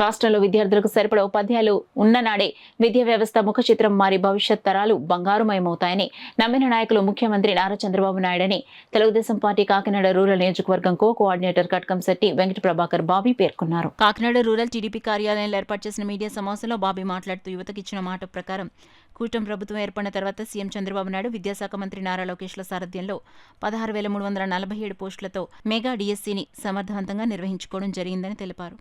రాష్ట్రంలో విద్యార్థులకు సరిపడా ఉపాధ్యాయులు ఉన్ననాడే విద్యా వ్యవస్థ ముఖ చిత్రం మారి భవిష్యత్ తరాలు బంగారుమయమవుతాయని నమ్మిన నాయకులు ముఖ్యమంత్రి నారా చంద్రబాబు నాయుడని తెలుగుదేశం పార్టీ కాకినాడ రూరల్ నియోజకవర్గం కోఆర్డినేటర్ కట్కంశెట్టి వెంకట ప్రభాకర్ బాబీ పేర్కొన్నారు. కాకినాడ రూరల్ టీడీపీ కార్యాలయంలో ఏర్పాటు చేసిన మీడియా సమావేశంలో బాబీ మాట్లాడుతూ యువతకు ఇచ్చిన మాట ప్రకారం కూటమి ప్రభుత్వం ఏర్పడిన తర్వాత సీఎం చంద్రబాబు నాయుడు విద్యాశాఖ మంత్రి నారా లోకేష్ల సారథ్యంలో 16,347 పోస్టులతో మెగా డిఎస్సీని సమర్థవంతంగా నిర్వహించుకోవడం జరిగిందని తెలిపారు.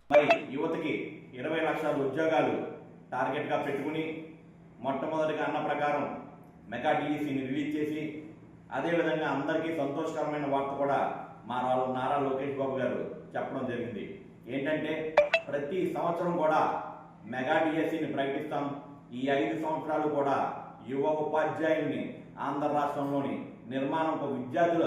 యువతకి 20 లక్షల ఉద్యోగాలు టార్గెట్గా పెట్టుకుని మొట్టమొదటిగా అన్న ప్రకారం మెగా డిఎస్సీని రిలీజ్ చేసి అదేవిధంగా అందరికీ సంతోషకరమైన వార్త కూడా మా నారా లోకేష్ బాబు గారు చెప్పడం జరిగింది. ఏంటంటే ప్రతి సంవత్సరం కూడా మెగా డిఎస్సీని ప్రకటిస్తాం. ఈ 5 సంవత్సరాలు కూడా యువ ఉపాధ్యాయుల్ని ఆంధ్ర రాష్ట్రంలోని విద్యార్థుల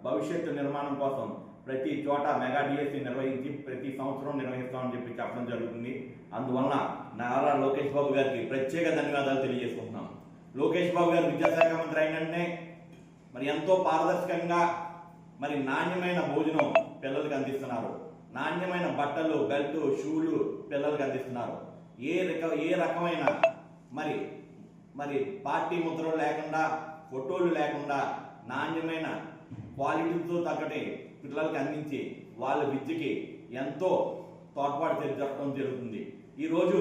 భవిష్యత్తు నిర్మాణం కోసం ప్రతి చోట మెగా డిఎస్సీ నిర్వహించి ప్రతి సంవత్సరం నిర్వహిస్తామని చెప్పడం జరుగుతుంది. అందువలన నారా లోకేష్ బాబు గారికి ప్రత్యేక ధన్యవాదాలు తెలియజేసుకుంటున్నాం. లోకేష్ బాబు గారు విద్యాశాఖ మంత్రి అయినంటే ఎంతో పారదర్శకంగా నాణ్యమైన భోజనం పిల్లలకు అందిస్తున్నారు. నాణ్యమైన బట్టలు, బెల్ట్, షూలు పిల్లలకు అందిస్తున్నారు. ఏ రకమైన పార్టీ ముద్రలు లేకుండా, ఫోటోలు లేకుండా నాణ్యమైన క్వాలిటీతో తగ్గటి పిల్లలకు అందించి వాళ్ళ విద్యకి ఎంతో తోడ్పాటు చెప్పడం జరుగుతుంది. ఈరోజు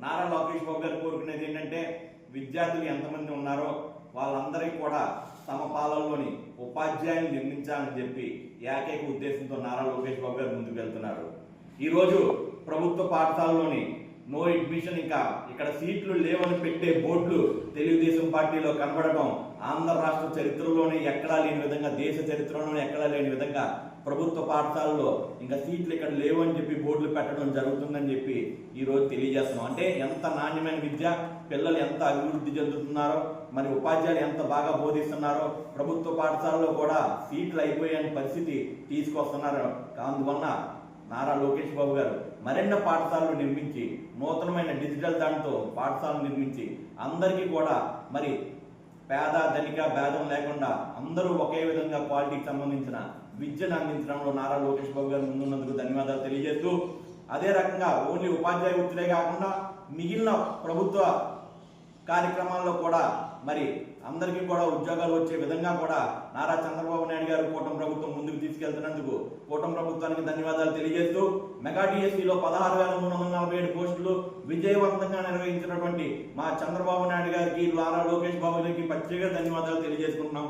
నారా లోకేష్ బాబు గారు కోరుకునేది ఏంటంటే విద్యార్థులు ఎంతమంది ఉన్నారో వాళ్ళందరికీ కూడా తమ పాలనలోని ఉపాధ్యాయులు నిర్మించాలని చెప్పి ఏకైక ఉద్దేశంతో నారా లోకేష్ బాబు గారు ముందుకు వెళ్తున్నారు. ఈరోజు ప్రభుత్వ పాఠశాలలోని నో అడ్మిషన్, ఇంకా ఇక్కడ సీట్లు లేవని పెట్టే బోర్డులు తెలుగుదేశం పార్టీలో కనబడటం ఆంధ్ర రాష్ట్ర చరిత్రలోనే ఎక్కడా లేని విధంగా, దేశ చరిత్రలోనే ఎక్కడా లేని విధంగా ప్రభుత్వ పాఠశాలలో ఇంకా సీట్లు ఇక్కడ లేవు అని చెప్పి బోర్డులు పెట్టడం జరుగుతుందని చెప్పి ఈరోజు తెలియజేస్తున్నాం. అంటే ఎంత నాణ్యమైన విద్య, పిల్లలు ఎంత అభివృద్ధి చెందుతున్నారో, ఉపాధ్యాయులు ఎంత బాగా బోధిస్తున్నారో, ప్రభుత్వ పాఠశాలలో కూడా సీట్లు అయిపోయే పరిస్థితి తీసుకొస్తున్నారు. అందువలన నారా లోకేష్ బాబు గారు మరెన్నో పాఠశాలలు నిర్మించి నూతనమైన డిజిటల్ దాంతో పాఠశాలలు నిర్మించి అందరికీ కూడా పేద ధనిక భేదం లేకుండా అందరూ ఒకే విధంగా క్వాలిటీకి సంబంధించిన విద్యను అందించడంలో నారా లోకేష్ బాబు గారు ముందున్నందుకు ధన్యవాదాలు తెలియజేస్తూ, అదే రకంగా ఓన్లీ ఉపాధ్యాయ వృత్తులే కాకుండా మిగిలిన ప్రభుత్వ కార్యక్రమాల్లో కూడా అందరికీ కూడా ఉద్యోగాలు వచ్చే విధంగా కూడా నారా చంద్రబాబు నాయుడు గారు కూటమి ప్రభుత్వం ముందుకు తీసుకెళ్తున్నందుకు కూటమి ప్రభుత్వానికి ధన్యవాదాలు తెలియజేస్తూ, మెగా డిఎస్సీలో 16,347 పోస్టులు విజయవంతంగా నిర్వహించినటువంటి మా చంద్రబాబు నాయుడు గారికి, నారా లోకేష్ బాబు గారికి ప్రత్యేక ధన్యవాదాలు తెలియజేసుకుంటున్నాం.